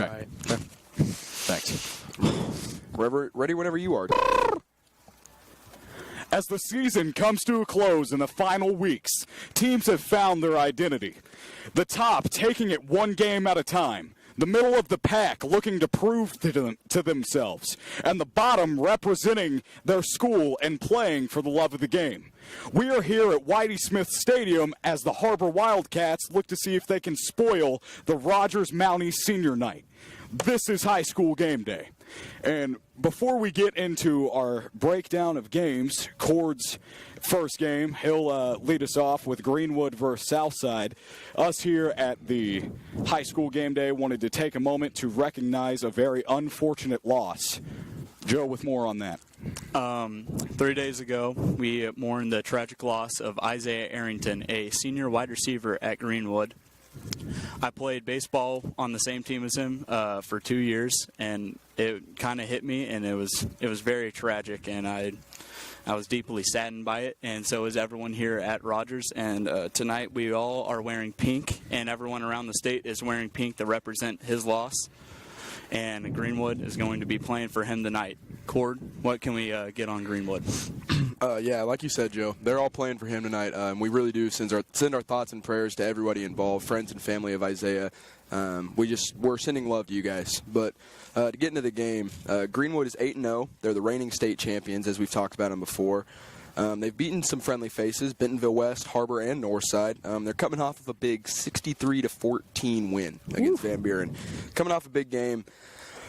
Okay. All right. Thanks. Ready whenever you are. As the season comes to a close in the final weeks, teams have found their identity. The top taking it one game at a time, the middle of the pack looking to prove to themselves, and the bottom representing their school and playing for the love of the game. We are here at Whitey Smith Stadium as the Harbor Wildcats look to see if they can spoil the Rogers Mountie Senior Night. This is high school game day. And before we get into our breakdown of games, Cord's first game, he'll lead us off with Greenwood versus Southside. Us here at the high school game day wanted to take a moment to recognize a very unfortunate loss. Joe, with more on that. 3 days ago, we mourned the tragic loss of Isaiah Arrington, a senior wide receiver at Greenwood. I played baseball on the same team as him for 2 years, and it kind of hit me, and it was very tragic, and I was deeply saddened by it, and so is everyone here at Rogers. And tonight we all are wearing pink, and everyone around the state is wearing pink to represent his loss. And Greenwood is going to be playing for him tonight. Cord, what can we get on Greenwood? Yeah, like you said, Joe, they're all playing for him tonight. We really do send our thoughts and prayers to everybody involved, friends and family of Isaiah. We're sending love to you guys. But to get into the game, Greenwood is 8-0. They're the reigning state champions, as we've talked about them before. They've beaten some friendly faces, Bentonville West, Harbor, and Northside. They're coming off of a big 63-14 win against Van Buren. Coming off a big game.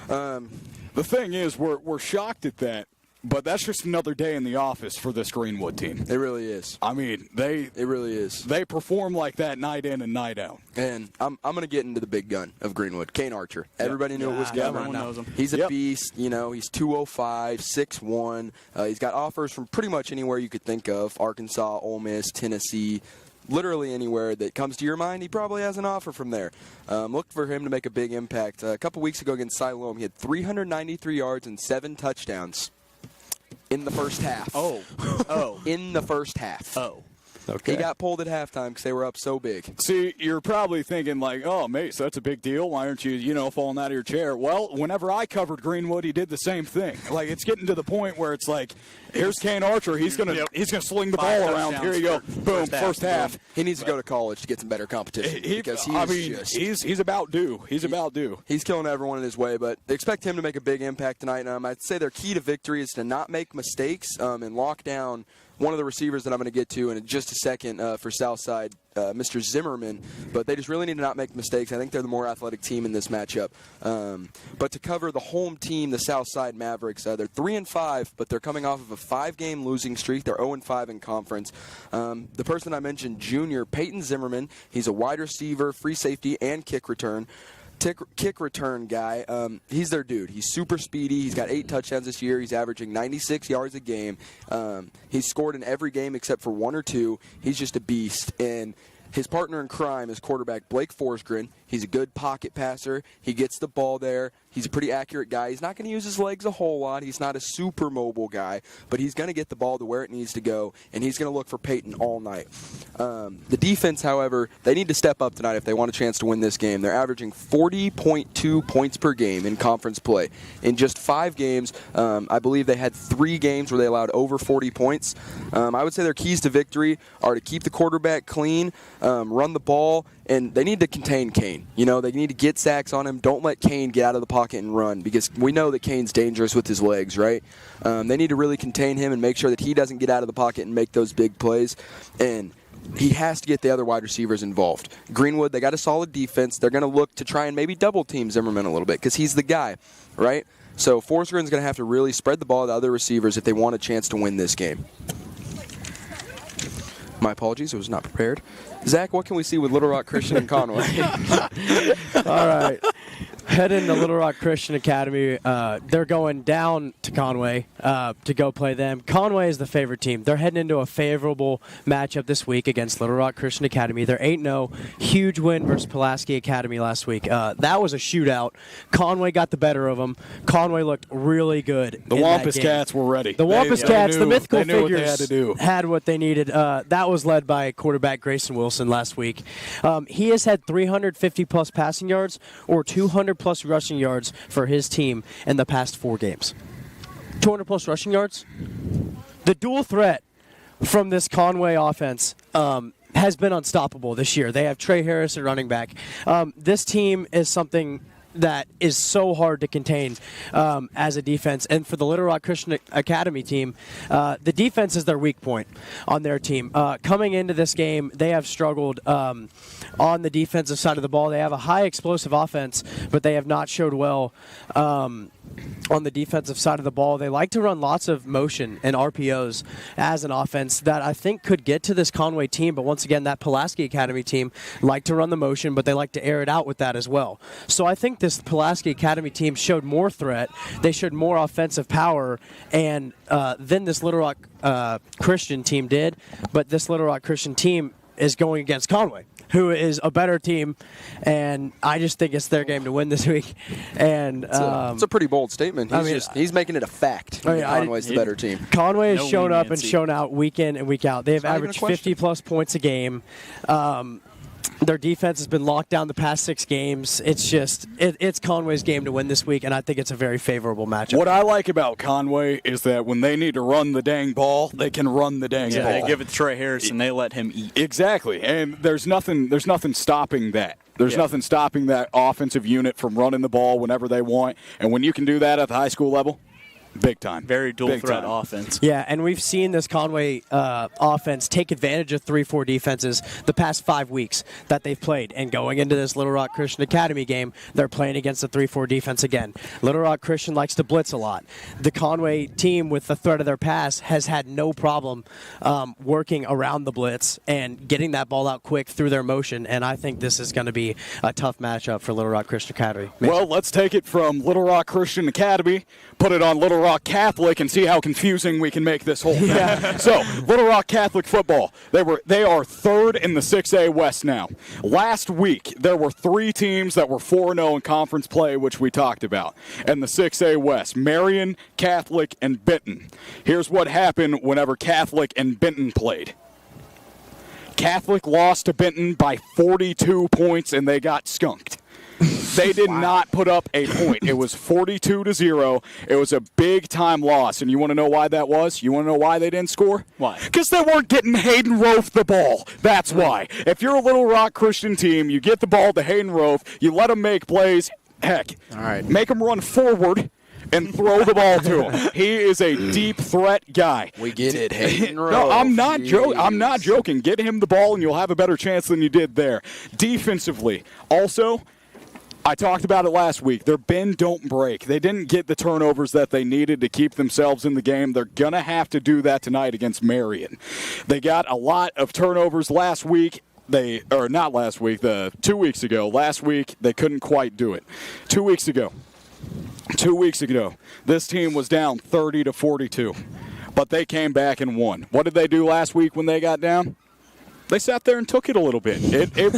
The thing is, we're shocked at that, but that's just another day in the office for this Greenwood team. It really is. I mean, It really is. they perform like that night in and night out. And I'm going to get into the big gun of Greenwood, Kane Archer. Everybody knew it was coming. Everyone knows him. He's a beast. You know, he's 205, 6'1". He's got offers from pretty much anywhere you could think of: Arkansas, Ole Miss, Tennessee. Literally anywhere that comes to your mind, he probably has an offer from there. Look for him to make a big impact. A couple weeks ago against Siloam, he had 393 yards and 7 touchdowns in the first half. In the first half. Okay. He got pulled at halftime because they were up so big. See, you're probably thinking like, oh, Mace, that's a big deal. Why aren't you, falling out of your chair? Well, whenever I covered Greenwood, he did the same thing. Like, it's getting to the point where it's like, here's Kane Archer. He's gonna sling the ball around. Here you go. Boom, first half. He needs to go to college to get some better competition. He's about due. He's about due. He's killing everyone in his way, but expect him to make a big impact tonight. I'd say their key to victory is to not make mistakes and lock down one of the receivers that I'm going to get to in just a second for Southside, Mr. Zimmerman. But they just really need to not make mistakes. I think they're the more athletic team in this matchup. But to cover the home team, the Southside Mavericks, they're 3-5, but they're coming off of a 5-game losing streak. They're 0-5 in conference. The person I mentioned, junior Peyton Zimmerman, he's a wide receiver, free safety, and kick return guy. He's their dude. He's super speedy. He's got 8 touchdowns this year. He's averaging 96 yards a game. He's scored in every game except for 1 or 2. He's just a beast. And his partner in crime is quarterback Blake Forsgren. He's a good pocket passer. He gets the ball there. He's a pretty accurate guy. He's not going to use his legs a whole lot. He's not a super mobile guy, but he's going to get the ball to where it needs to go, and he's going to look for Peyton all night. The defense, however, they need to step up tonight if they want a chance to win this game. They're averaging 40.2 points per game in conference play. In just 5 games, I believe they had 3 games where they allowed over 40 points. I would say their keys to victory are to keep the quarterback clean, run the ball, and they need to contain Kane. You know, they need to get sacks on him. Don't let Kane get out of the pocket and run, because we know that Kane's dangerous with his legs, right? They need to really contain him and make sure that he doesn't get out of the pocket and make those big plays. And he has to get the other wide receivers involved. Greenwood, they got a solid defense. They're going to look to try and maybe double team Zimmerman a little bit because he's the guy, right? So Forsgren's going to have to really spread the ball to other receivers if they want a chance to win this game. My apologies, I was not prepared. Zach, what can we see with Little Rock Christian and Conway? All right. Heading to Little Rock Christian Academy. They're going down to Conway to go play them. Conway is the favorite team. They're heading into a favorable matchup this week against Little Rock Christian Academy. They're 8-0. Huge win versus Pulaski Academy last week. That was a shootout. Conway got the better of them. Conway looked really good. The Wampus Cats were ready. The Wampus Cats, the mythical figures, had what they needed. That was led by quarterback Grayson Wilson last week. He has had 350-plus passing yards or 200+ 200-plus rushing yards for his team in the past 4 games. 200-plus rushing yards? The dual threat from this Conway offense has been unstoppable this year. They have Trey Harris at running back. This team is something that is so hard to contain as a defense. And for the Little Rock Christian Academy team, the defense is their weak point on their team. Coming into this game, they have struggled on the defensive side of the ball. They have a high explosive offense, but they have not showed well on the defensive side of the ball. They like to run lots of motion and RPOs as an offense that I think could get to this Conway team. But once again, that Pulaski Academy team like to run the motion, but they like to air it out with that as well. So I think this Pulaski Academy team showed more threat. They showed more offensive power and than this Little Rock Christian team did. But this Little Rock Christian team is going against Conway, who is a better team, and I just think it's their game to win this week. And it's a pretty bold statement. He's making it a fact. Conway's the better team. Conway has shown up and shown out week in and week out. They have averaged 50-plus points a game. Their defense has been locked down the past 6 games. It's just it's Conway's game to win this week, and I think it's a very favorable matchup. What I like about Conway is that when they need to run the dang ball, they can run the dang ball. They give it to Trey Harris and they let him eat. Exactly, and there's nothing stopping that. There's nothing stopping that offensive unit from running the ball whenever they want, and when you can do that at the high school level, big time. Very dual threat offense. Yeah, and we've seen this Conway offense take advantage of 3-4 defenses the past 5 weeks that they've played. And going into this Little Rock Christian Academy game, they're playing against a 3-4 defense again. Little Rock Christian likes to blitz a lot. The Conway team, with the threat of their pass, has had no problem working around the blitz and getting that ball out quick through their motion. And I think this is going to be a tough matchup for Little Rock Christian Academy. Well, let's take it from Little Rock Christian Academy, put it on Little Rock Catholic, and see how confusing we can make this whole thing. Yeah. So, Little Rock Catholic football, they are third in the 6A West now. Last week, there were 3 teams that were 4-0 in conference play, which we talked about, in the 6A West: Marion, Catholic, and Benton. Here's what happened whenever Catholic and Benton played. Catholic lost to Benton by 42 points, and they got skunked. They did not put up a point. It was 42-0. It was a big-time loss. And you want to know why that was? You want to know why they didn't score? Why? Because they weren't getting Hayden Roaf the ball. That's why. If you're a Little Rock Christian team, you get the ball to Hayden Roaf, you let him make plays. Heck, all right, make him run forward and throw the ball to him. He is a deep threat guy. We get it, Hayden Roaf. No, I'm not joking. I'm not joking. Get him the ball, and you'll have a better chance than you did there. Defensively, also, I talked about it last week. Their bend don't break. They didn't get the turnovers that they needed to keep themselves in the game. They're going to have to do that tonight against Marion. They got a lot of turnovers last week. 2 weeks ago. Last week, they couldn't quite do it. 2 weeks ago, this team was down 30-42, but they came back and won. What did they do last week when they got down? They sat there and took it a little bit. It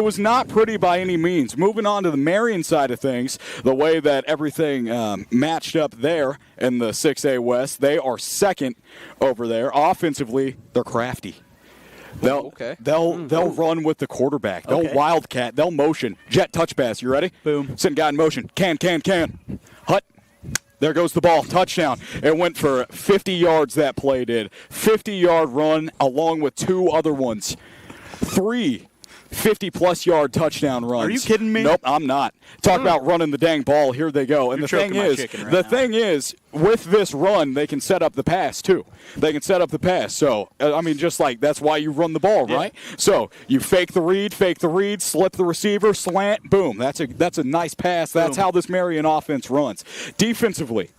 was not pretty by any means. Moving on to the Marion side of things, the way that everything matched up there in the 6A West, they are second over there. Offensively, they're crafty. They'll run with the quarterback. They'll wildcat. They'll motion. Jet touch pass. You ready? Boom. Send guy in motion. Can. Hut. There goes the ball. Touchdown. It went for 50 yards, that play did. 50-yard run along with 2 other ones. 3 50-plus yard touchdown runs. Are you kidding me? Nope, I'm not. Talk about running the dang ball. Here they go. And You're the thing is, with this run, they can set up the pass too. They can set up the pass. So, I mean, just like that's why you run the ball, right? So you fake the read, slip the receiver, slant, boom. That's a nice pass. That's how this Marion offense runs. Defensively,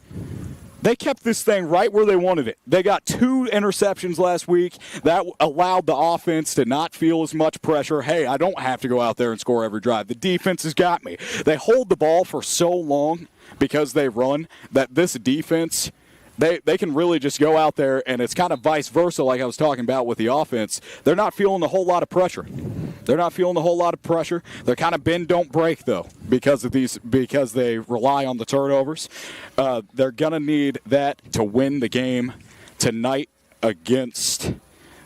they kept this thing right where they wanted it. They got 2 interceptions last week. That allowed the offense to not feel as much pressure. Hey, I don't have to go out there and score every drive. The defense has got me. They hold the ball for so long because they run that this defense, they can really just go out there, and it's kind of vice versa like I was talking about with the offense. They're not feeling a whole lot of pressure. They're kind of bend, don't break, though, because they rely on the turnovers. They're going to need that to win the game tonight against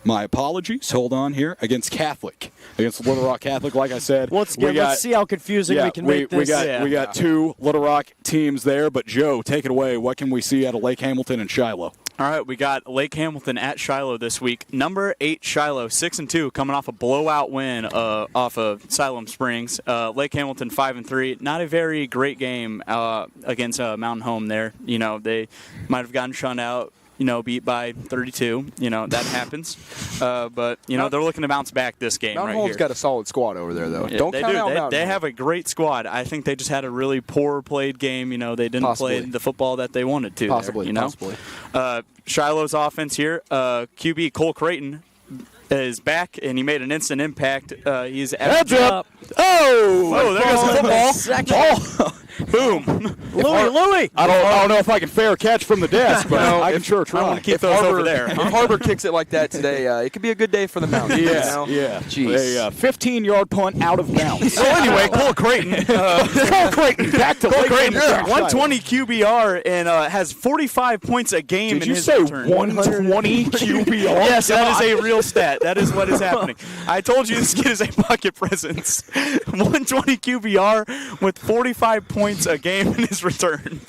My apologies. Hold on here. Against Catholic. Against Little Rock Catholic, like I said. Once again, let's see how confusing we can make this. We got two Little Rock teams there, but Joe, take it away. What can we see out of Lake Hamilton and Shiloh? All right, we got Lake Hamilton at Shiloh this week. Number 8 Shiloh, 6-2, coming off a blowout win off of Siloam Springs. Lake Hamilton 5-3. Not a very great game against Mountain Home there. You know, they might have gotten shunned out. You know, beat by 32. You know, that happens. But, you know, they're looking to bounce back this game Mount right Home's here. got a solid squad over there, though. Yeah, Don't they count do. out Mountain They Home. have a great squad. I think they just had a really poor played game. You know, they didn't play the football that they wanted to. Possibly, there, you know? possibly. Shiloh's offense here, QB Cole Creighton is back, and he made an instant impact. He's Heads up! Oh, there goes the football. Second. Boom. Louie. I don't know if I can fair catch from the desk, but I can sure try. I want to keep those over there. If Harbor kicks it like that today, it could be a good day for the Mountains. Yeah, you know? yeah. Jeez. A 15-yard punt out of bounds. So anyway, Cole Creighton. Cole Creighton back to Cole Lake Creighton, Hamilton. 120 QBR and has 45 points a game Did in you his say return. 120 QBR? Yes, that is a real stat. That is what is happening. I told you this kid is a pocket presence. 120 QBR with 45 points a game in his return.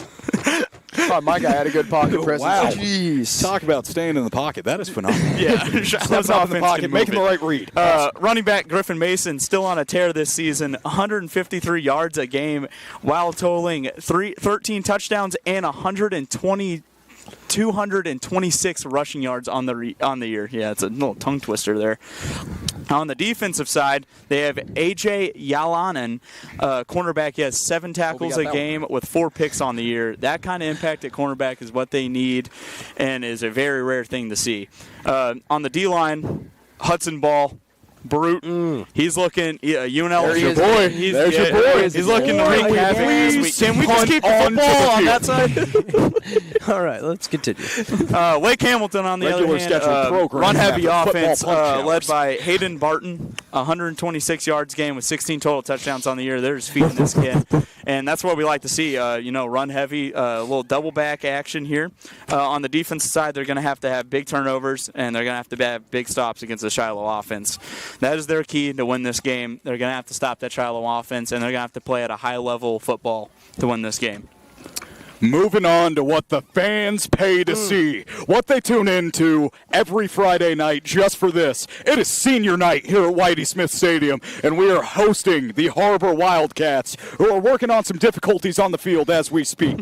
Oh, my guy had a good pocket presence. Wow. Jeez. Talk about staying in the pocket. That is phenomenal. Yeah, Stepping up in the pocket, making the right read. Running back Griffin Mason still on a tear this season, 153 yards a game while totaling 13 touchdowns and 226 rushing yards on the year. Yeah, it's a little tongue twister there. On the defensive side, they have A.J. Yalanen, cornerback. He has 7 tackles a game with 4 picks on the year. That kind of impact at cornerback is what they need and is a very rare thing to see. On the D-line, Hudson Ball. Brute. He's looking. UNL is your boy. There's your boy. He's looking to wreak havoc this week. Can we just keep the punt football on on to that side? All right, let's continue. Lake Hamilton, on the Regular other hand, scheduled program run-heavy after football offense punch led hours. by Hayden Barton, 126 yards game with 16 total touchdowns on the year. They're just feeding this kid, and that's what we like to see. Run-heavy, a little double-back action here. On the defensive side, they're going to have big turnovers, and they're going to have big stops against the Shiloh offense. That is their key to win this game. They're going to have to stop that Shiloh offense, and they're going to have to play at a high level of football to win this game. Moving on to what the fans pay to see, what they tune into every Friday night just for this. It is senior night here at Whitey Smith Stadium, and we are hosting the Harbor Wildcats, who are working on some difficulties on the field as we speak.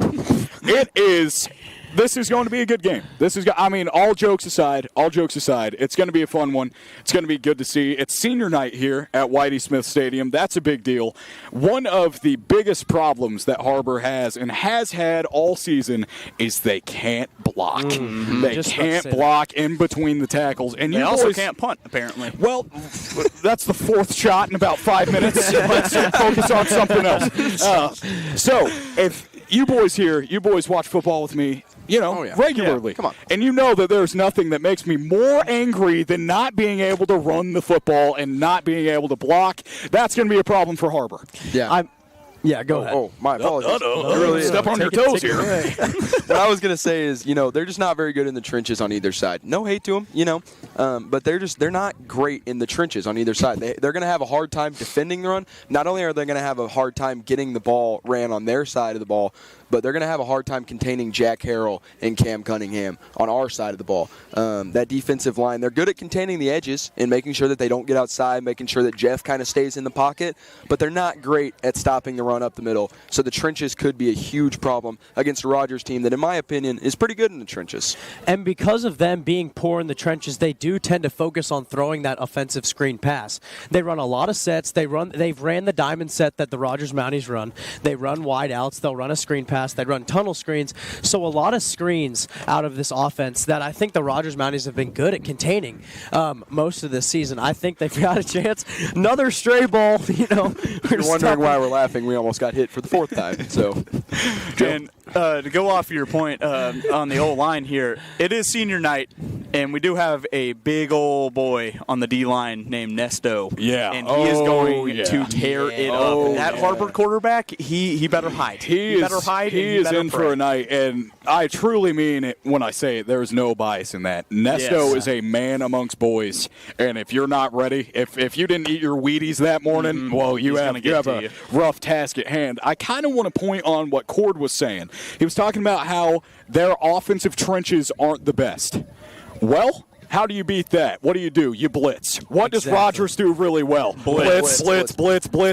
This is going to be a good game. All jokes aside, it's going to be a fun one. It's going to be good to see. It's senior night here at Whitey Smith Stadium. That's a big deal. One of the biggest problems that Harbor has and has had all season is they can't block. They Just can't about to say block in between the tackles. And They you also boys, can't punt, apparently. well, that's the 4th shot in about 5 minutes. Let's focus on something else. So, if you boys watch football with me, regularly. Yeah, come on. And you know that there's nothing that makes me more angry than not being able to run the football and not being able to block. That's going to be a problem for Harbor. Yeah. Yeah, go ahead. Oh, my apologies. It really is. Step on your toes here. What I was going to say is, they're just not very good in the trenches on either side. No hate to them, but they're not great in the trenches on either side. They're going to have a hard time defending the run. Not only are they going to have a hard time getting the ball ran on their side of the ball, but they're going to have a hard time containing Jack Harrell and Cam Cunningham on our side of the ball. That defensive line, they're good at containing the edges and making sure that they don't get outside, making sure that Jeff kind of stays in the pocket, but they're not great at stopping the run up the middle. So the trenches could be a huge problem against a Rogers team that, in my opinion, is pretty good in the trenches. And because of them being poor in the trenches, they do tend to focus on throwing that offensive screen pass. They run a lot of sets. They've ran the diamond set that the Rogers Mounties run. They run wide outs. They'll run a screen pass. They run tunnel screens. So a lot of screens out of this offense that I think the Rogers Mounties have been good at containing most of this season. I think they've got a chance. Another stray ball, If you're wondering why we're laughing, we almost got hit for the 4th time. So, And to go off your point on the old line here, it is senior night, and we do have a big old boy on the D line named Nesto. Yeah. and he is going yeah. to tear it up. Oh, That yeah. Harvard quarterback, he better hide. He better hide. He and is better in pray. for a night, and I truly mean it when I say it. There's no bias in that. Nesto Yes. is a man amongst boys, and if you're not ready, if you didn't eat your Wheaties that morning, well, you He's have gonna get to a you. rough task at hand. I kind of want to point on what Cord was saying. He was talking about how their offensive trenches aren't the best. Well, how do you beat that? What do? You blitz. What does Exactly. Rodgers do really well? Blitz,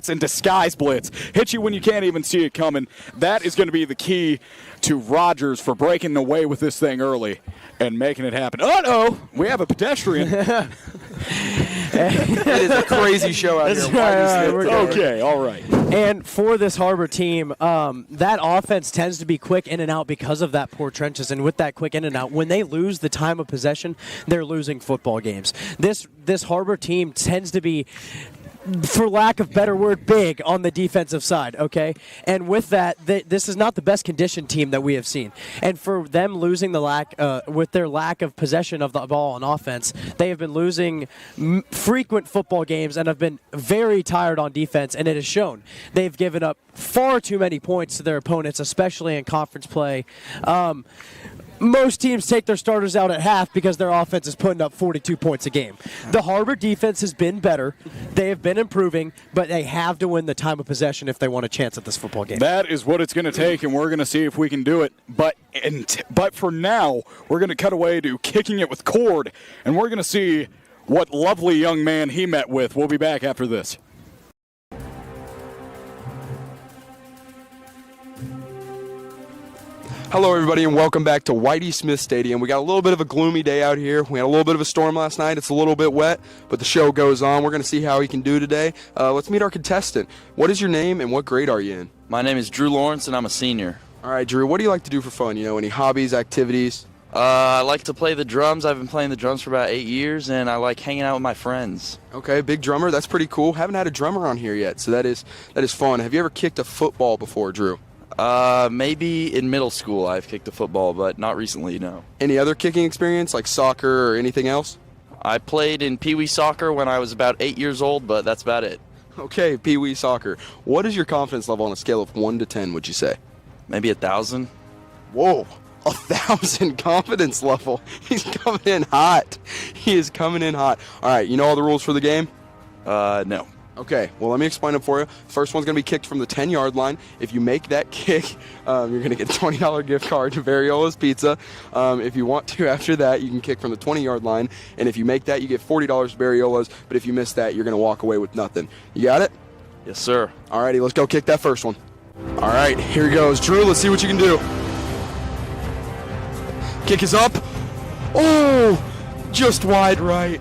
and disguise blitz. Hit you when you can't even see it coming. That is going to be the key to Rodgers for breaking away with this thing early and making it happen. Uh-oh, we have a pedestrian. it is a crazy show out That's here. right, Whitey all right, Smith we're there. Okay, all right. And for this Harbor team, that offense tends to be quick in and out because of that poor trenches. And with that quick in and out, when they lose the time of possession, they're losing football games. This Harbor team tends to be, for lack of better word, big on the defensive side, okay? And with that, this is not the best conditioned team that we have seen. And for them losing with their lack of possession of the ball on offense, they have been losing frequent football games and have been very tired on defense, and it has shown. They've given up far too many points to their opponents, especially in conference play. Most teams take their starters out at half because their offense is putting up 42 points a game. The Harbor defense has been better. They have been improving, but they have to win the time of possession if they want a chance at this football game. That is what it's going to take, and we're going to see if we can do it. But for now, we're going to cut away to Kicking It with Cord, and we're going to see what lovely young man he met with. We'll be back after this. Hello, everybody, and welcome back to Whitey Smith Stadium. We got a little bit of a gloomy day out here. We had a little bit of a storm last night. It's a little bit wet, but the show goes on. We're going to see how he can do today. Let's meet our contestant. What is your name, and what grade are you in? My name is Drew Lawrence, and I'm a senior. All right, Drew, what do you like to do for fun? You know, any hobbies, activities? I like to play the drums. I've been playing the drums for about 8 years, and I like hanging out with my friends. Okay, big drummer. That's pretty cool. Haven't had a drummer on here yet, so that is fun. Have you ever kicked a football before, Drew? Maybe in middle school I've kicked a football, but not recently, no. Any other kicking experience, like soccer or anything else? I played in Pee Wee soccer when I was about 8 years old, but that's about it. Okay, Pee Wee soccer. What is your confidence level on a scale of 1 to 10, would you say? Maybe 1,000. Whoa, 1,000 confidence level. He's coming in hot. He is coming in hot. All right, you know all the rules for the game? No. Okay, well, let me explain them for you. First one's going to be kicked from the 10-yard line. If you make that kick, you're going to get a $20 gift card to Variola's Pizza. If you want to, after that, you can kick from the 20-yard line. And if you make that, you get $40 to Variola's. But if you miss that, you're going to walk away with nothing. You got it? Yes, sir. All righty, let's go kick that first one. All right, here he goes. Drew, let's see what you can do. Kick is up. Oh, just wide right.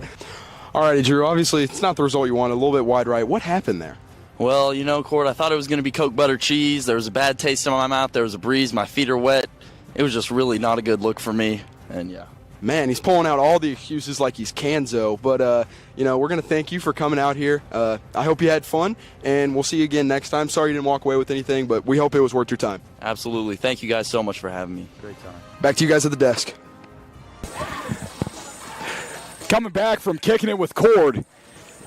All righty, Drew, obviously it's not the result you wanted, a little bit wide right. What happened there? Well, you know, Cord, I thought it was going to be Coke butter cheese. There was a bad taste in my mouth. There was a breeze. My feet are wet. It was just really not a good look for me. And, yeah. Man, he's pulling out all the excuses like he's Kanzo. But, you know, we're going to thank you for coming out here. I hope you had fun, and we'll see you again next time. Sorry you didn't walk away with anything, but we hope it was worth your time. Absolutely. Thank you guys so much for having me. Great time. Back to you guys at the desk. Coming back from Kicking It with Cord,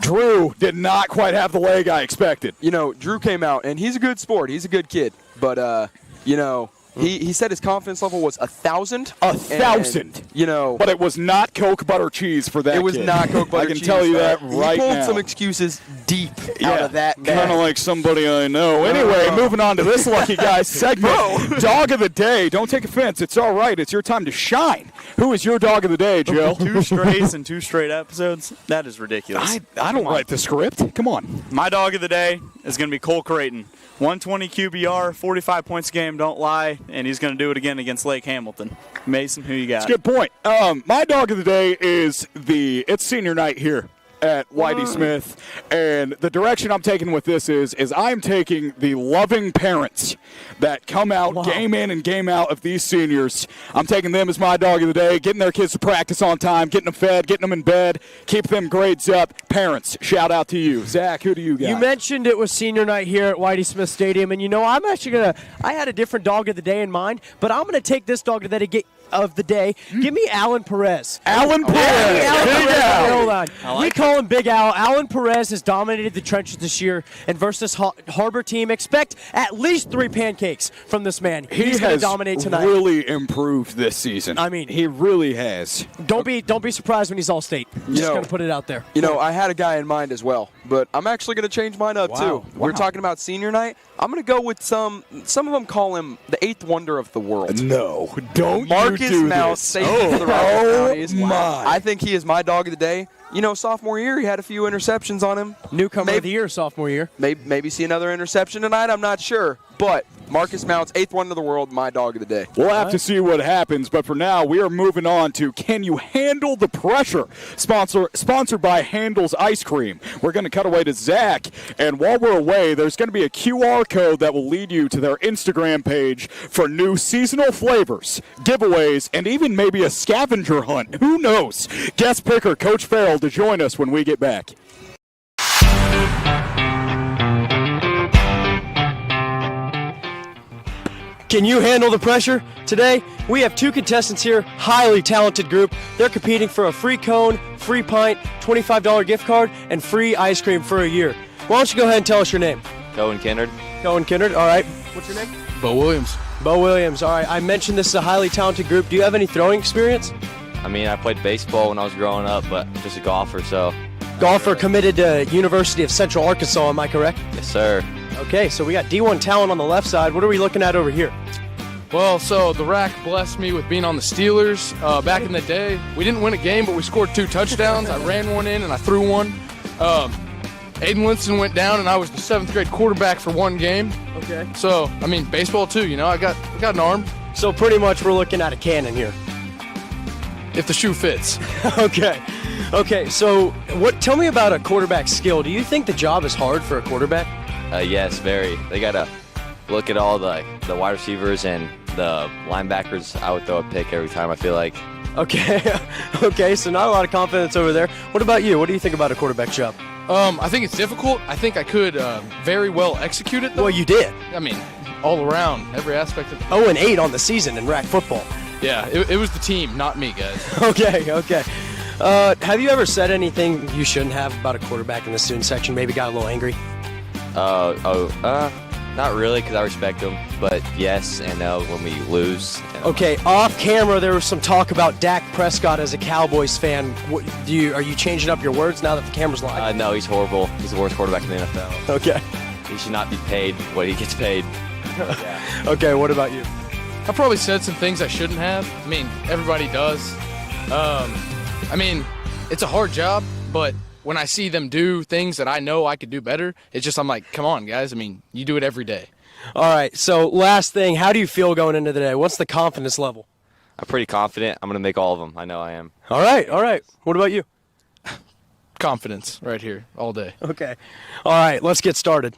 Drew did not quite have the leg I expected. You know, Drew came out, and he's a good sport. He's a good kid. But, you know, he said his confidence level was 1,000. 1,000. And, you know, But it was not Coke butter cheese for that it was kid. not Coke butter I can cheese. tell you that right He pulled now. some excuses deep out of that kind man. of like somebody I know. Anyway, moving on to this lucky guy segment. Dog of the day. Don't take offense. It's all right. It's your time to shine. Who is your dog of the day, Joe? 2 straights and 2 straight episodes? That is ridiculous. I don't write the script. Come on. My dog of the day is going to be Cole Creighton. 120 QBR, 45 points a game, don't lie, and he's going to do it again against Lake Hamilton. Mason, who you got? Good point. My dog of the day is it's senior night here at Whitey Smith, and the direction I'm taking with this is I'm taking the loving parents that come out game in and game out of these seniors. I'm taking them as my dog of the day, getting their kids to practice on time, getting them fed, getting them in bed, keep them grades up. Parents, shout out to you. Zach, who do you got? You mentioned it was senior night here at Whitey Smith Stadium, and I'm actually I had a different dog of the day in mind, but I'm gonna take this dog of the day. Give me Alan Perez. Alan Perez. Alan Perez. Hold on. We it. call him Big Al. Alan Perez has dominated the trenches this year, and versus Harbor team, expect at least 3 pancakes from this man. He's going to dominate tonight. He has really improved this season. I mean, he really has. Don't be surprised when he's all state. Just going to put it out there. I had a guy in mind as well, but I'm actually going to change mine up too. We're talking about senior night. I'm going to go with some of them call him the 8th wonder of the world. No, don't Marcus you do Mount, this. safety for the Rockland Counties. My. I think he is my dog of the day. Sophomore year, he had a few interceptions on him. Newcomer of the year, sophomore year. Maybe see another interception tonight. I'm not sure. But Marcus Mount's 8th wonder of the world, my dog of the day. We'll have to see what happens, but for now, we are moving on to Can You Handle the Pressure? Sponsored by Handel's Ice Cream. We're going to cut away to Zach, and while we're away, there's going to be a QR code that will lead you to their Instagram page for new seasonal flavors, giveaways, and even maybe a scavenger hunt. Who knows? Guest picker Coach Farrell to join us when we get back. Can you handle the pressure? Today, we have 2 contestants here, highly talented group. They're competing for a free cone, free pint, $25 gift card, and free ice cream for a year. Why don't you go ahead and tell us your name? Cohen Kennard. Cohen Kennard, all right. What's your name? Bo Williams. Bo Williams, all right. I mentioned this is a highly talented group. Do you have any throwing experience? I mean, I played baseball when I was growing up, but I'm just a golfer, so. Golfer committed to University of Central Arkansas, am I correct? Yes, sir. Okay, so we got D1 talent on the left side. What are we looking at over here? Well, so the Rack blessed me with being on the Steelers back in the day. We didn't win a game, but we scored 2 touchdowns. I ran one in and I threw one. Aiden Winston went down, and I was the 7th grade quarterback for 1 game. Okay. So, I mean, baseball too, I got an arm. So pretty much we're looking at a cannon here. If the shoe fits. Okay. Okay, so tell me about a quarterback's skill. Do you think the job is hard for a quarterback? Yes, very. They got to look at all the wide receivers and the linebackers. I would throw a pick every time, I feel like. Okay. Okay, so not a lot of confidence over there. What about you? What do you think about a quarterback job? I think it's difficult. I think I could very well execute it, though. Well, you did. I mean, all around, every aspect of it. 0-8 on the season in Rack football. Yeah, it was the team, not me, guys. Okay. Have you ever said anything you shouldn't have about a quarterback in the student section? Maybe got a little angry? Not really, because I respect them, but yes and no when we lose. Okay, off camera, there was some talk about Dak Prescott as a Cowboys fan. Are you changing up your words now that the camera's live? No, he's horrible. He's the worst quarterback in the NFL. Okay. He should not be paid what he gets paid. Okay, what about you? I probably said some things I shouldn't have. I mean, everybody does. I mean, it's a hard job, but when I see them do things that I know I could do better, it's just I'm like, come on, guys. I mean, you do it every day. All right, so last thing, how do you feel going into the day? What's the confidence level? I'm pretty confident. I'm going to make all of them. I know I am. All right. What about you? Confidence right here all day. Okay. All right, let's get started.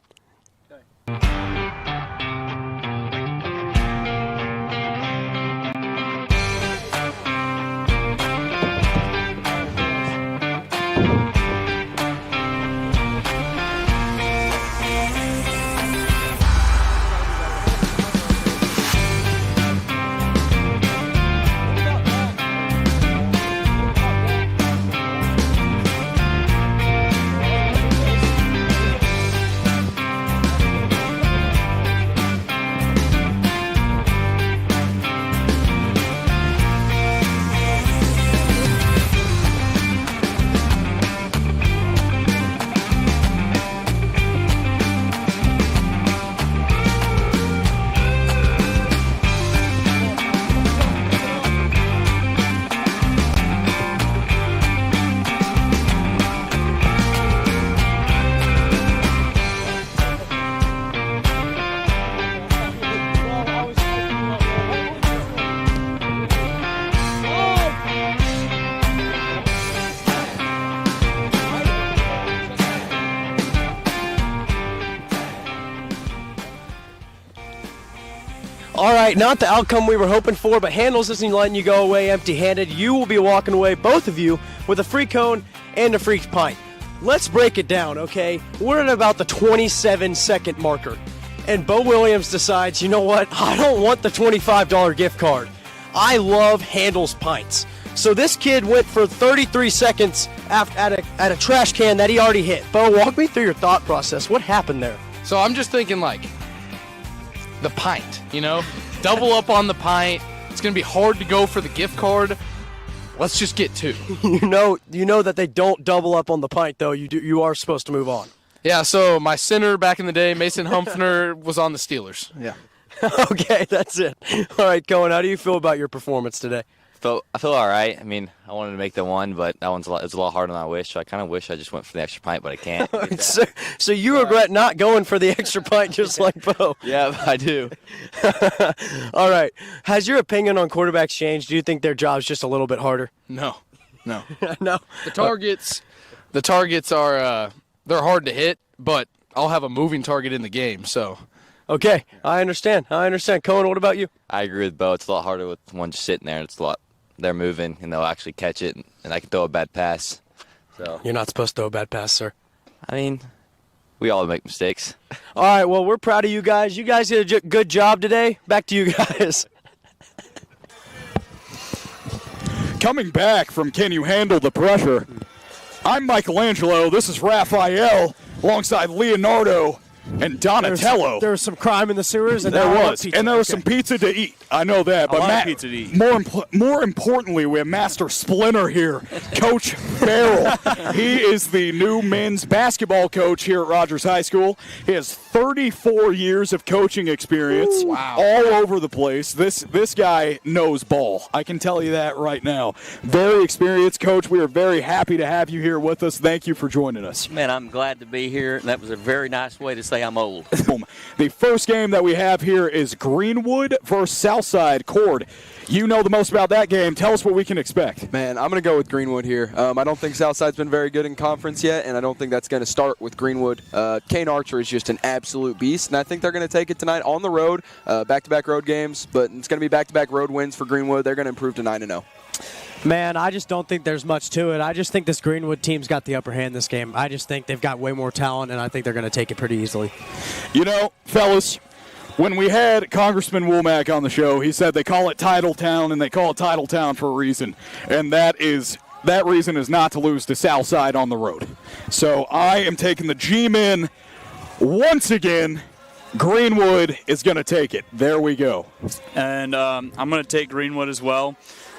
All right, not the outcome we were hoping for, but Handles isn't letting you go away empty-handed. You will be walking away, both of you, with a free cone and a free pint. Let's break it down, okay? We're at about the 27-second marker. And Bo Williams decides, you know what? I don't want the $25 gift card. I love Handles pints. So this kid went for 33 seconds at a trash can that he already hit. Bo, walk me through your thought process. What happened there? So I'm just thinking like the pint, double up on the pint. It's going to be hard to go for the gift card. Let's just get 2. You know that they don't double up on the pint, though. You are supposed to move on. Yeah, so my center back in the day, Mason Humphrey, was on the Steelers. Yeah. Okay, that's it. All right, Cohen, how do you feel about your performance today? I feel all right. I mean, I wanted to make the one, but that one's it's a lot harder than I wish. So I kind of wish I just went for the extra pint, but I can't. So you regret not going for the extra pint just like Bo? Yeah, I do. All right. Has your opinion on quarterbacks changed? Do you think their job's just a little bit harder? No. No. The targets are they're hard to hit, but I'll have a moving target in the game. So. Okay, I understand. Cohen, what about you? I agree with Bo. It's a lot harder with one just sitting there. It's a lot. They're moving, and they'll actually catch it, and I can throw a bad pass. So You're not supposed to throw a bad pass, sir. I mean, we all make mistakes. All right, well, we're proud of you guys. You guys did a good job today. Back to you guys. Coming back from Can You Handle the Pressure? I'm Michelangelo. This is Raphael alongside Leonardo and Donatello. There was some crime in the sewers, and There now I want was, pizza. and there was some pizza to eat. I know that, but lot of Matt, pizza to eat. more importantly, we have Master Splinter here, Coach Farrell. He is the new men's basketball coach here at Rogers High School. He has 34 years of coaching experience, all over the place. This guy knows ball. I can tell you that right now. Very experienced coach. We are very happy to have you here with us. Thank you for joining us. Man, I'm glad to be here. That was a very nice way to say I'm old. The first game that we have here is Greenwood versus Southside. Cord, you know the most about that game. Tell us what we can expect. Man, I'm going to go with Greenwood here. I don't think Southside's been very good in conference yet, and I don't think that's going to start with Greenwood. Kane Archer is just an absolute beast, and I think they're going to take it tonight on the road, back-to-back road games, but it's going to be back-to-back road wins for Greenwood. They're going to improve to 9-0. Man, I just don't think there's much to it. I just think this Greenwood team's got the upper hand this game. I just think they've got way more talent, and I think they're going to take it pretty easily. You know, fellas, when we had Congressman Womack on the show, he said they call it Titletown, and they call it Titletown for a reason, and that reason is not to lose to Southside on the road. So I am taking the G-Men once again. Greenwood is going to take it. There we go. And I'm going to take Greenwood as well.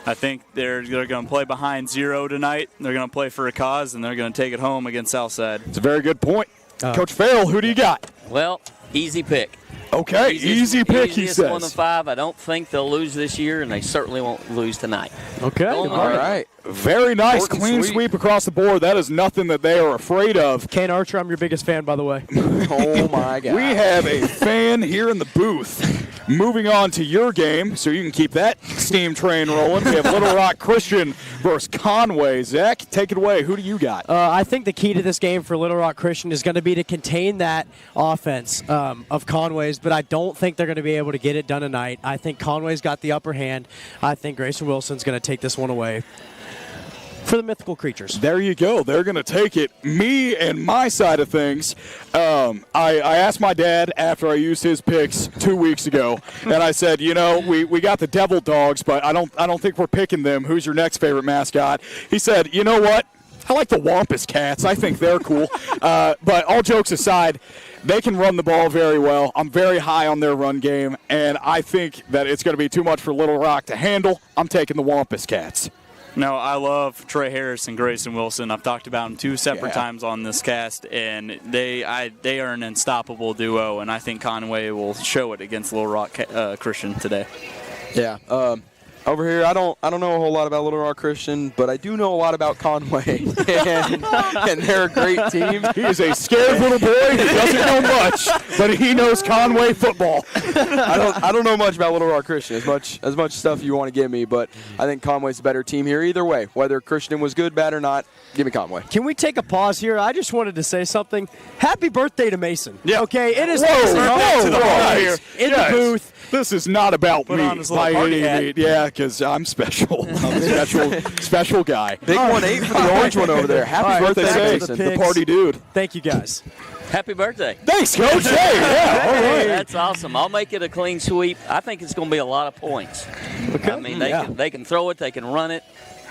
I think they're going to play behind 0 tonight. They're going to play for a cause, and they're going to take it home against Southside. It's a very good point. Coach Farrell, who do you got? Well, easy pick. Okay, easy pick, he Easiest 1 says. of 5. I don't think they'll lose this year, and they certainly won't lose tonight. Okay. Going All right. Very nice, Short and clean sweet. sweep across the board. That is nothing that they are afraid of. Kane Archer, I'm your biggest fan, by the way. Oh, my God. We have a fan here in the booth. Moving on to your game, so you can keep that steam train rolling. We have Little Rock Christian versus Conway. Zach, take it away. Who do you got? I think the key to this game for Little Rock Christian is going to be to contain that offense of Conway's, but I don't think they're going to be able to get it done tonight. I think Conway's got the upper hand. I think Grayson Wilson's going to take this one away for the mythical creatures. There you go. They're going to take it. Me and my side of things, I asked my dad after I used his picks 2 weeks ago, and I said, you know, we got the Devil Dogs, but I don't think we're picking them. Who's your next favorite mascot? He said, you know what? I like the Wampus Cats. I think they're cool. But all jokes aside, they can run the ball very well. I'm very high on their run game, and I think that it's going to be too much for Little Rock to handle. I'm taking the Wampus Cats. No, I love Trey Harris and Grayson Wilson. I've talked about them 2 separate times on this cast, and they are an unstoppable duo, and I think Conway will show it against Little Rock Christian today. Yeah. Over here, I don't know a whole lot about Little Rock Christian, but I do know a lot about Conway, and they're a great team. He is a scared little boy who doesn't know much, but he knows Conway football. I don't know much about Little Rock Christian, as much stuff you want to give me, but I think Conway's a better team here either way. Whether Christian was good, bad, or not, give me Conway. Can we take a pause here? I just wanted to say something. Happy birthday to Mason. Yeah. Okay, it is Whoa, Mason. whoa, All to the right. right here. In Yes. the booth. This is not about Put me on his little by party any hat. means. Yeah, because I'm special. I'm a special guy. Big 1-8 for the orange one over there. Happy All right, birthday, back to the Mason. picks. The party dude. Thank you, guys. Happy birthday. Thanks, Coach. Hey, yeah, all Hey, right. that's awesome. I'll make it a clean sweep. I think it's going to be a lot of points. Okay. I mean, they can throw it, they can run it.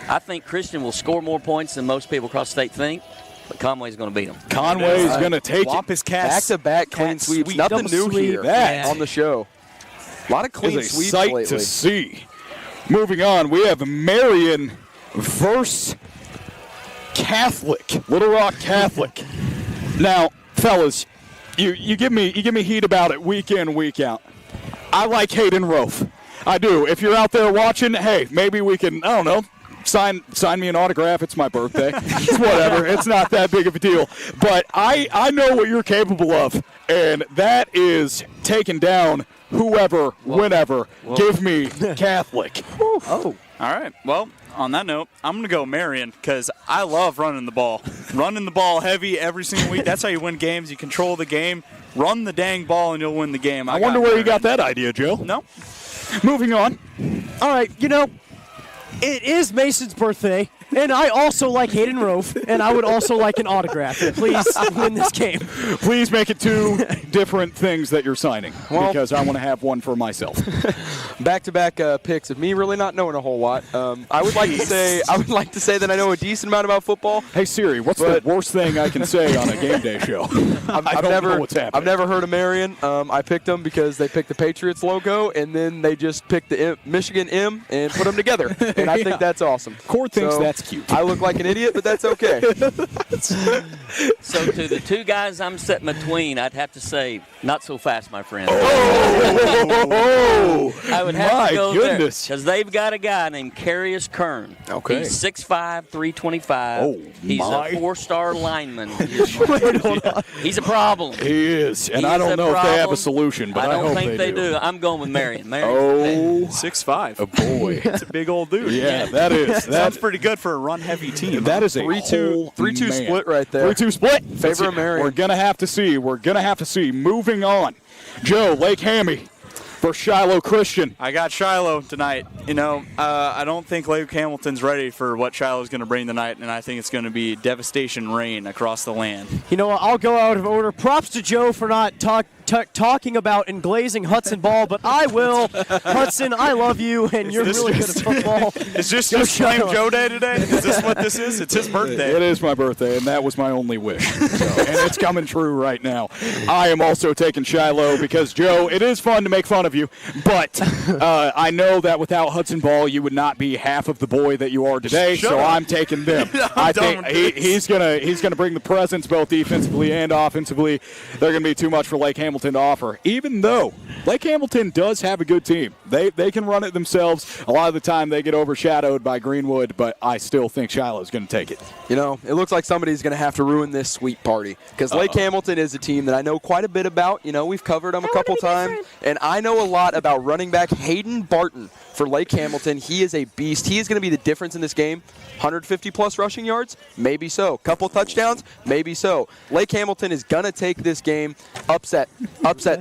I think Christian will score more points than most people across the state think, but Conway's going to beat them. Conway's going to take it. Wampus Cats. Back-to-back clean sweeps. Nothing double new sweep. here That on the show. A lot of clean Is a sweeps sight lately. to see. Moving on, we have Marion versus Catholic, Little Rock Catholic. Now, fellas, you give me heat about it week in, week out. I like Hayden Rofe. I do. If you're out there watching, hey, maybe we can, I don't know, sign me an autograph. It's my birthday. It's whatever. It's not that big of a deal. But I know what you're capable of, and that is taking down whoever, whenever. Give me Catholic. Oh. All right. Well, on that note, I'm going to go Marion because I love running the ball. Running the ball heavy every single week. That's how you win games. You control the game. Run the dang ball and you'll win the game. I wonder where you got that idea, Joe. No. Moving on. All right, it is Mason's birthday, and I also like Hayden Rofe, and I would also like an autograph. Please win this game. Please make it two different things that you're signing because I want to have one for myself. Back-to-back picks of me really not knowing a whole lot. I would like to say that I know a decent amount about football. Hey Siri, what's the worst thing I can say on a game day show? I don't know what's happening. I've never heard of Marion. I picked them because they picked the Patriots logo, and then they just picked the Michigan M and put them together. And I think that's awesome. Cord thinks So, that's cute. I look like an idiot, but that's okay. So to the two guys I'm sitting between, I'd have to say, not so fast, my friend. Oh, I would have my to go goodness. because they've got a guy named Carius Kern. Okay. He's 6'5", 325. Oh, He's my. a 4-star lineman. He's a problem. He is, and He I is don't a know if they have a problem. solution, but I, don't hope think they do. I'm going with Marion. Oh, 6'5". oh boy. It's a big old dude. Yeah, that is. Sounds pretty good for a run-heavy team. That is a 3-2 3-2 split right there. 3-2 split. Favor of Marion. We're going to have to see. Moving on. Joe, Lake Hammy for Shiloh Christian. I got Shiloh tonight. I don't think Lake Hamilton's ready for what Shiloh's going to bring tonight, and I think it's going to be devastation rain across the land. You know what? I'll go out of order. Props to Joe for not talking about and glazing Hudson Ball, but I will. Hudson, I love you, and you're really good at football. Is this just Flame Joe Day today? Is this what this is? It's his birthday. It is my birthday, and that was my only wish. And it's coming true right now. I am also taking Shiloh because, Joe, it is fun to make fun of you, but I know that without Hudson Ball, you would not be half of the boy that you are today, so I'm taking them. I think he's gonna bring the presence both defensively and offensively. They're going to be too much for Lake Hamilton to offer, even though Lake Hamilton does have a good team. They can run it themselves. A lot of the time they get overshadowed by Greenwood, but I still think Shiloh's going to take it. It looks like somebody's going to have to ruin this sweep party because Lake Hamilton is a team that I know quite a bit about. We've covered them a couple times, and I know a lot about running back Hayden Barton for Lake Hamilton. He is a beast. He is going to be the difference in this game. 150-plus rushing yards? Maybe so. Couple touchdowns? Maybe so. Lake Hamilton is going to take this game upset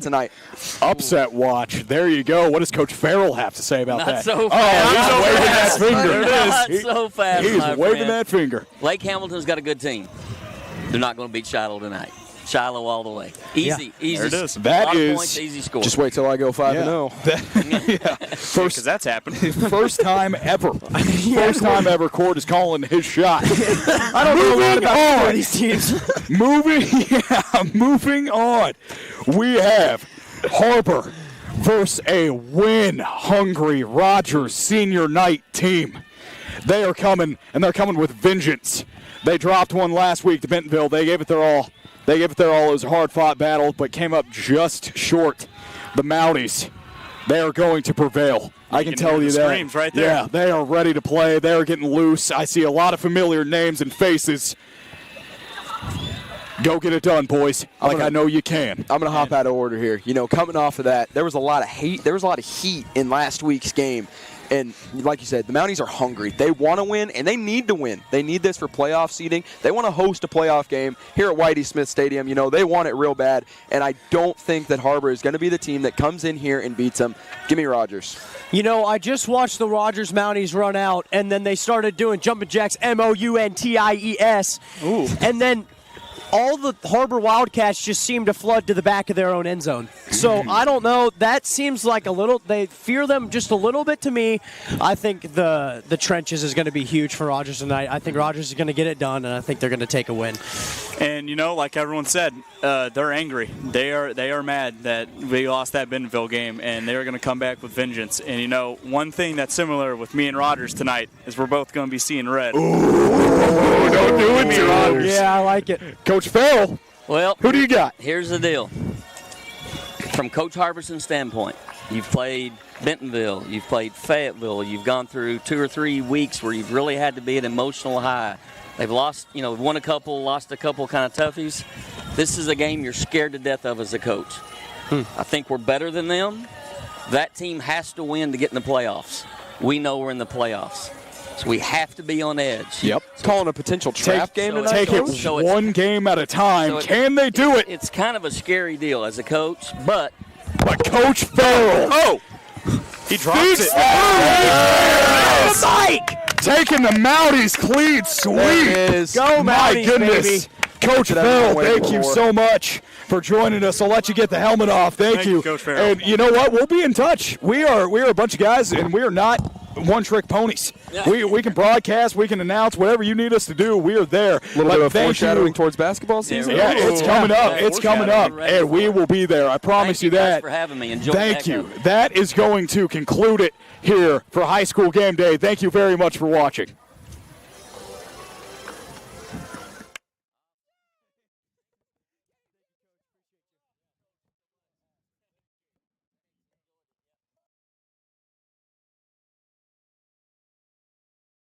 tonight. Upset watch. There you go. What does Coach Farrell have to say about Not that? so Oh, he's waving that finger. Not There it is. so fast, He's my waving friend. that finger. Lake Hamilton's got a good team. They're not going to beat Shiloh tonight. Shiloh all the way. Easy. There it is. A That lot of is- points, easy score. Just wait till I go 5-0. Yeah. Because that's happened. First time ever. First time ever Cord is calling his shot. I don't know a lot about either of these teams. Moving on. We have Harbor versus a win-hungry Rogers Senior Night team. They are coming, and they're coming with vengeance. They dropped one last week to Bentonville. They gave it their all. It was a hard-fought battle, but came up just short. The Mounties, they are going to prevail. I can tell hear you the that. screams right there. Yeah, they are ready to play. They are getting loose. I see a lot of familiar names and faces. Go get it done, boys. I know you can. I'm going to hop out of order here. Coming off of that, there was a lot of hate. There was a lot of heat in last week's game. And like you said, the Mounties are hungry. They want to win, and they need to win. They need this for playoff seeding. They want to host a playoff game here at Whitey Smith Stadium. You know, they want it real bad, and I don't think that Harbor is going to be the team that comes in here and beats them. Give me Rogers. You know, I just watched the Rogers Mounties run out, and then they started doing jumping jacks, MOUNTIES. Ooh. And then all the Harbor Wildcats just seem to flood to the back of their own end zone. So I don't know. That seems like a little. They fear them just a little bit to me. I think the trenches is going to be huge for Rogers tonight. I think Rogers is going to get it done, and I think they're going to take a win. And, you know, like everyone said, they're angry. They are mad that we lost that Bentonville game, and they're going to come back with vengeance. And, you know, one thing that's similar with me and Rogers tonight is we're both going to be seeing red. Ooh, don't do it to Rogers. Yeah, I like it. Coach Farrell, Well, who do you got? here's the deal. From Coach Harbison's standpoint, you've played Bentonville, you've played Fayetteville, you've gone through 2 or 3 weeks where you've really had to be an emotional high. They've lost, you know, won a couple, lost a couple kind of toughies. This is a game you're scared to death of as a coach. I think we're better than them. That team has to win to get in the playoffs. We know we're in the playoffs. So we have to be on edge. Yep. Calling a potential trap game so tonight. Take it So it's- one game at a time. So it- Can they do it? It's kind of a scary deal as a coach, but But Coach Farrell. Oh! He drops it. Mike! Taking the Mounties clean sweep. There it is. Go My Mounties, goodness. baby. Coach That Farrell, I've been waiting thank you for. so much for joining us. I'll let you get the helmet off. Thank Thank you, Coach Farrell. And you know what? We'll be in touch. We are a bunch of guys, and we are not one-trick ponies. We can broadcast, we can announce, whatever you need us to do, we are there. A little But bit of thank foreshadowing you. towards basketball season. Yeah, it's coming up. Yeah, It's coming up, foreshadowing. and we will be there. I promise thank you you guys that. for having me. Enjoy Thank that you. coverage. That is going to conclude it here for High School Game Day. Thank you very much for watching.